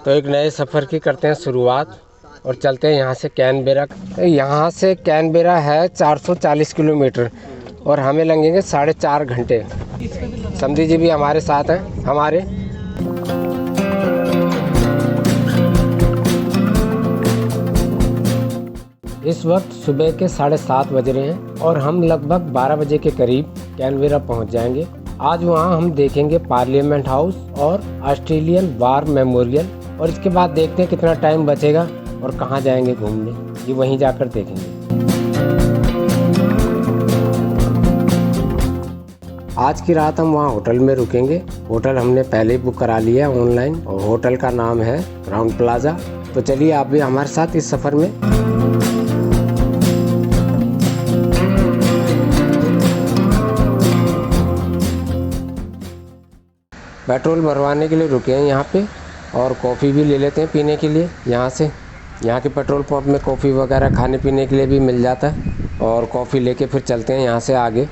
तो एक नए सफ़र की करते हैं शुरुआत और चलते हैं यहाँ से कैनबेरा। यहाँ से कैनबेरा है 440 किलोमीटर और हमें लगेंगे 4.5 घंटे। समधी जी भी हमारे साथ हैं हमारे। इस वक्त सुबह के 7:30 बज रहे हैं और हम लगभग 12 बजे के करीब कैनबेरा पहुँच जाएंगे। आज वहाँ हम देखेंगे पार्लियामेंट हाउस और ऑस्ट्रेलियन वार मेमोरियल और इसके बाद देखते हैं कितना टाइम बचेगा और कहाँ जाएंगे घूमने, ये वहीं जाकर देखेंगे। आज की रात हम वहाँ होटल में रुकेंगे। होटल हमने पहले ही बुक करा लिया है ऑनलाइन और होटल का नाम है क्राउन प्लाजा। तो चलिए आप भी हमारे साथ इस सफ़र में। पेट्रोल भरवाने के लिए रुके हैं यहाँ पे और कॉफ़ी भी ले लेते हैं पीने के लिए यहाँ से। यहाँ के पेट्रोल पंप में कॉफ़ी वगैरह खाने पीने के लिए भी मिल जाता है और कॉफ़ी लेके फिर चलते हैं यहाँ से आगे।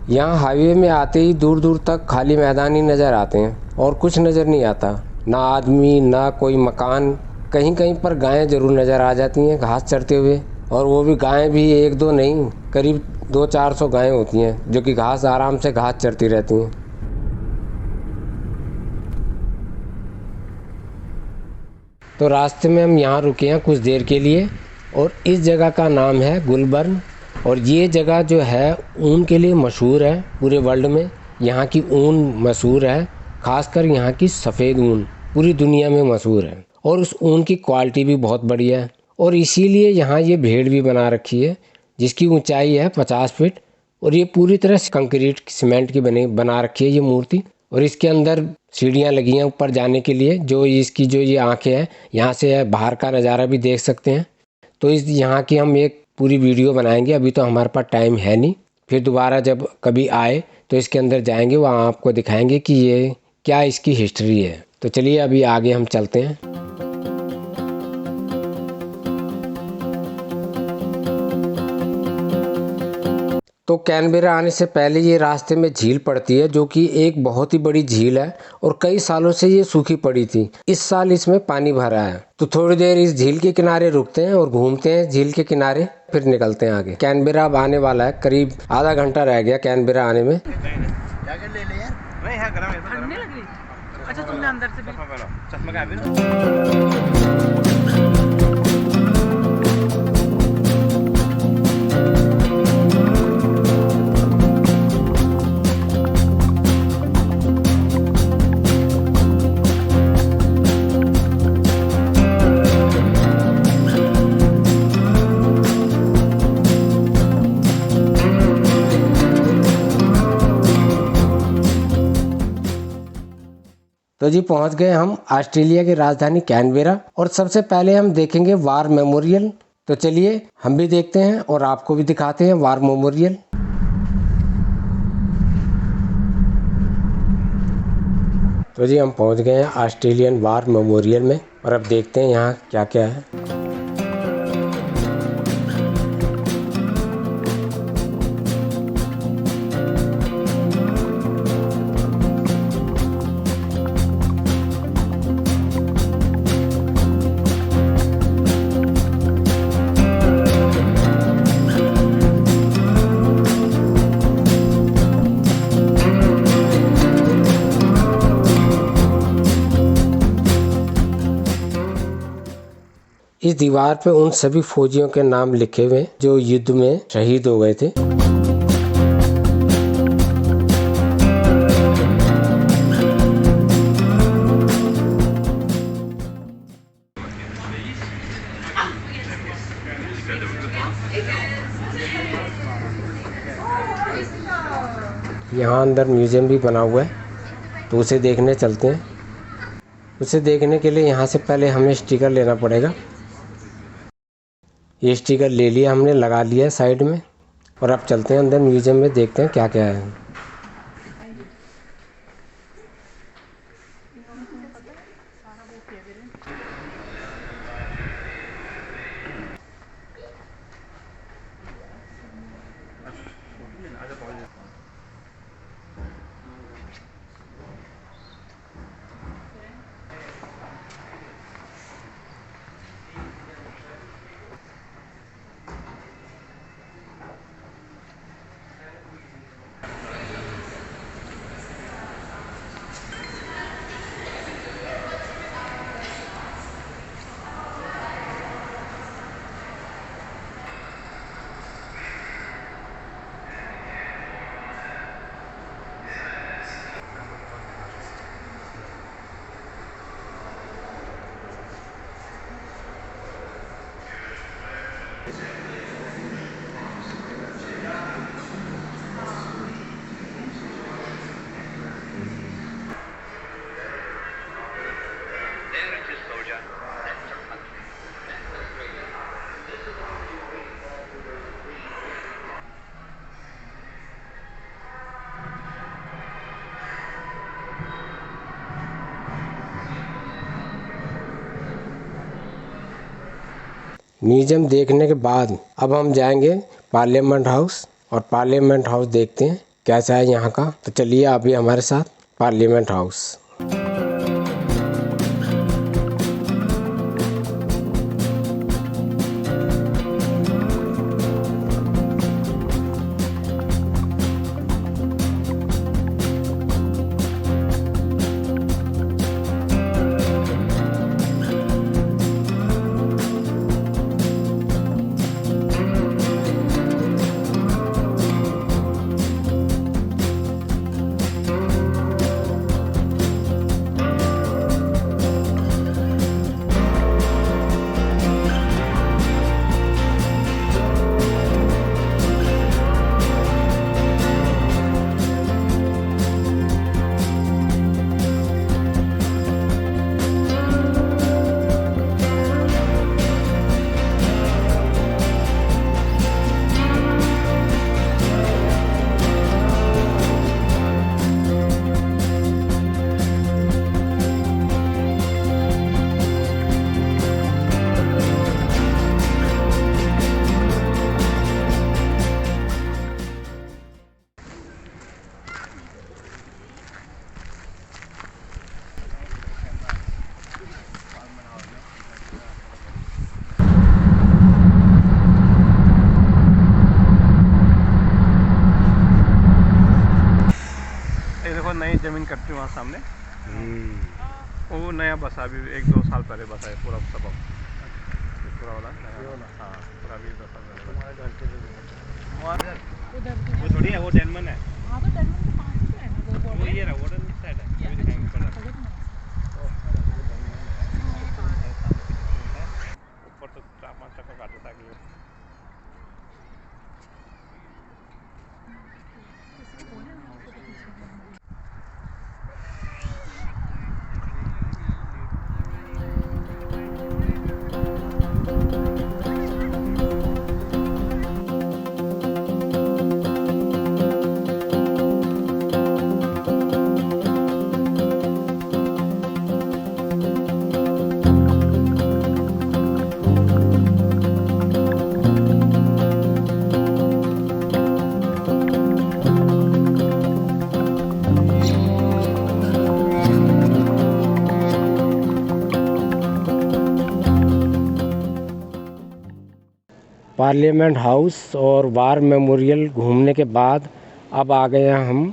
यहाँ हाईवे में आते ही दूर दूर तक खाली मैदान ही नज़र आते हैं और कुछ नज़र नहीं आता, ना आदमी ना कोई मकान। कहीं कहीं पर गायें ज़रूर नज़र आ जाती हैं घास चरते हुए, और वो भी गायें भी 1-2 नहीं, करीब 200-400 गायें होती हैं जो कि आराम से घास चरती रहती हैं। तो रास्ते में हम यहाँ रुके हैं कुछ देर के लिए और इस जगह का नाम है गुलबर्न। और ये जगह जो है ऊन के लिए मशहूर है पूरे वर्ल्ड में। यहाँ की ऊन मशहूर है, खासकर यहाँ की सफ़ेद ऊन पूरी दुनिया में मशहूर है और उस ऊन की क्वालिटी भी बहुत बढ़िया है। और इसीलिए यहाँ ये भेड़ भी बना रखी है जिसकी ऊंचाई है 50 फीट और ये पूरी तरह से कंक्रीट सीमेंट की बना रखी है ये मूर्ति। और इसके अंदर सीढ़ियाँ लगी हैं ऊपर जाने के लिए। जो इसकी जो ये आँखें हैं, यहाँ से बाहर का नज़ारा भी देख सकते हैं। तो इस यहाँ की हम एक पूरी वीडियो बनाएंगे। अभी तो हमारे पास टाइम है नहीं, फिर दोबारा जब कभी आए तो इसके अंदर जाएंगे, वहाँ आपको दिखाएंगे कि ये क्या इसकी हिस्ट्री है। तो चलिए अभी आगे हम चलते हैं। तो कैनबेरा आने से पहले ये रास्ते में झील पड़ती है जो कि एक बहुत ही बड़ी झील है और कई सालों से ये सूखी पड़ी थी। इस साल इसमें पानी भरा है। तो थोड़ी देर इस झील के किनारे रुकते हैं और घूमते हैं झील के किनारे, फिर निकलते हैं आगे। कैनबेरा अब आने वाला है, करीब आधा घंटा रह गया कैनबेरा आने में। अच्छा तुमने अंदर से तो जी पहुंच गए हम ऑस्ट्रेलिया की राजधानी कैनबेरा और सबसे पहले हम देखेंगे वार मेमोरियल। तो चलिए हम भी देखते हैं और आपको भी दिखाते हैं वार मेमोरियल। तो जी हम पहुंच गए हैं ऑस्ट्रेलियन वार मेमोरियल में और अब देखते हैं यहाँ क्या क्या है। इस दीवार पे उन सभी फौजियों के नाम लिखे हुए जो युद्ध में शहीद हो गए थे। यहाँ अंदर म्यूजियम भी बना हुआ है, तो उसे देखने चलते हैं। उसे देखने के लिए यहाँ से पहले हमें स्टिकर लेना पड़ेगा। ये स्टिकर ले लिया हमने, लगा लिया साइड में, और अब चलते हैं अंदर म्यूजियम में, देखते हैं क्या क्या है। म्यूजियम देखने के बाद अब हम जाएंगे पार्लियामेंट हाउस और पार्लियामेंट हाउस देखते हैं कैसा है यहाँ का। तो चलिए आप भी हमारे साथ पार्लियामेंट हाउस। नई जमीन कटती वहाँ सामने वो नया बसा भी 1-2 साल पहले बसा है पूरा सब पूरा वाला। हाँ पूरा भी 2 साल पहले वो थोड़ी है, वो डेनमन है। हाँ तो डेनमन के पास ही है ना वो ये रहा वो साइड है अभी दिखाएंगे ऊपर तो 4-5 टका काटता है। पार्लियामेंट हाउस और वार मेमोरियल घूमने के बाद अब आ गए हैं हम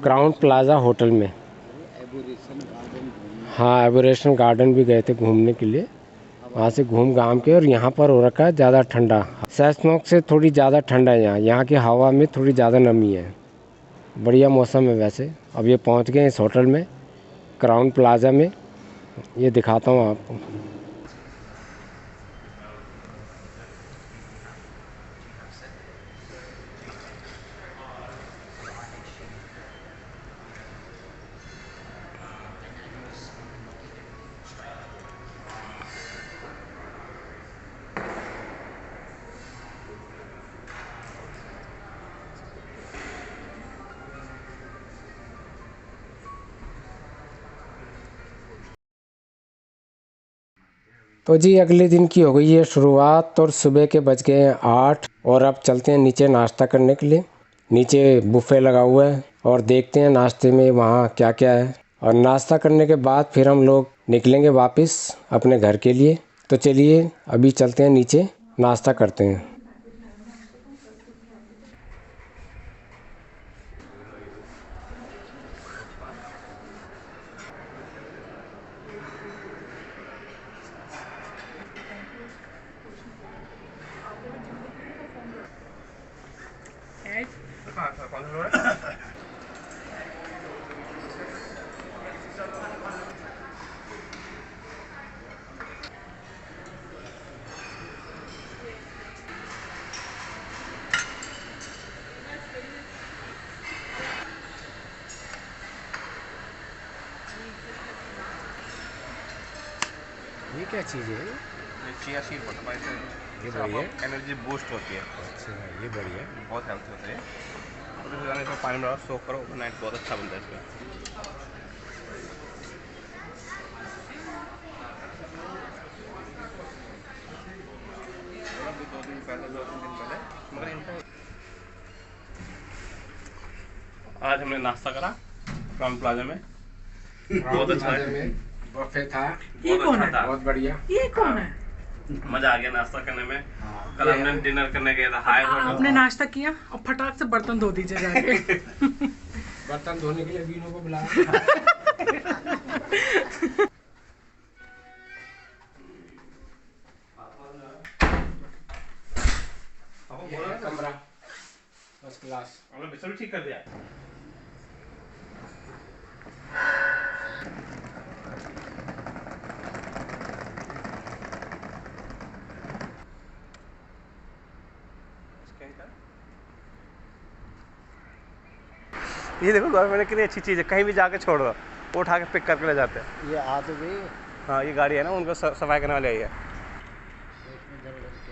क्राउन प्लाजा होटल में। हाँ एबोरेशन गार्डन भी गए थे घूमने के लिए, वहाँ से घूम घाम के। और यहाँ पर हो रखा है ज़्यादा ठंडा, सेस्मॉक से थोड़ी ज़्यादा ठंडा है यहाँ की हवा में थोड़ी ज़्यादा नमी है। बढ़िया मौसम है वैसे। अब ये पहुँच गए इस होटल में क्राउन प्लाजा में, ये दिखाता हूँ आपको। तो जी अगले दिन की हो गई है शुरुआत और सुबह के बज गए हैं 8 और अब चलते हैं नीचे नाश्ता करने के लिए। नीचे बुफे लगा हुआ है और देखते हैं नाश्ते में वहाँ क्या क्या है। और नाश्ता करने के बाद फिर हम लोग निकलेंगे वापस अपने घर के लिए। तो चलिए अभी चलते हैं नीचे, नाश्ता करते हैं। ये क्या चीज़ है? ये चिया सीड होता है, ये इससे बढ़िया, एनर्जी बूस्ट होती है। अच्छा ये बढ़िया। बहुत हेल्थी होता है। और इसमें पानी में सोक करो ओवरनाइट, बहुत अच्छा बनता है इसमें। आज हमने नाश्ता करा क्राउन प्लाजा में। बहुत अच्छा है। बफे था, ये बहुत कौन अच्छा है? था। बहुत बढ़िया। ये कौन है? मजा आ गया नाश्ता करने में। कल हमने डिनर करने गए थे हाई होटल। आपने नाश्ता किया और फटाक से बर्तन धो दीजिए जाके। बर्तन धोने के लिए बीनों को बुलाया। कमरा फर्स्ट क्लास। हमने बिस्तर भी ठीक कर दिया। ये देखो गवर्नमेंट ने कितनी अच्छी चीज़ है, कहीं भी जाके छोड़ दो वो उठा के पिक करके ले जाते हैं। ये आ तो गई। हाँ ये गाड़ी है ना, उनको सफाई करने वाले आई है।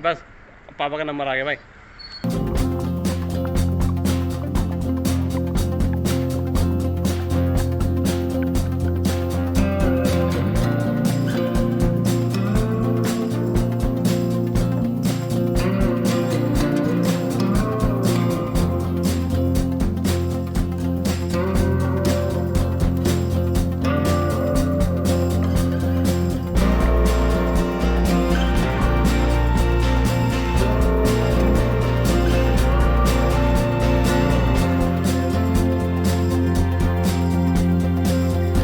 बस पापा का नंबर आ गया भाई।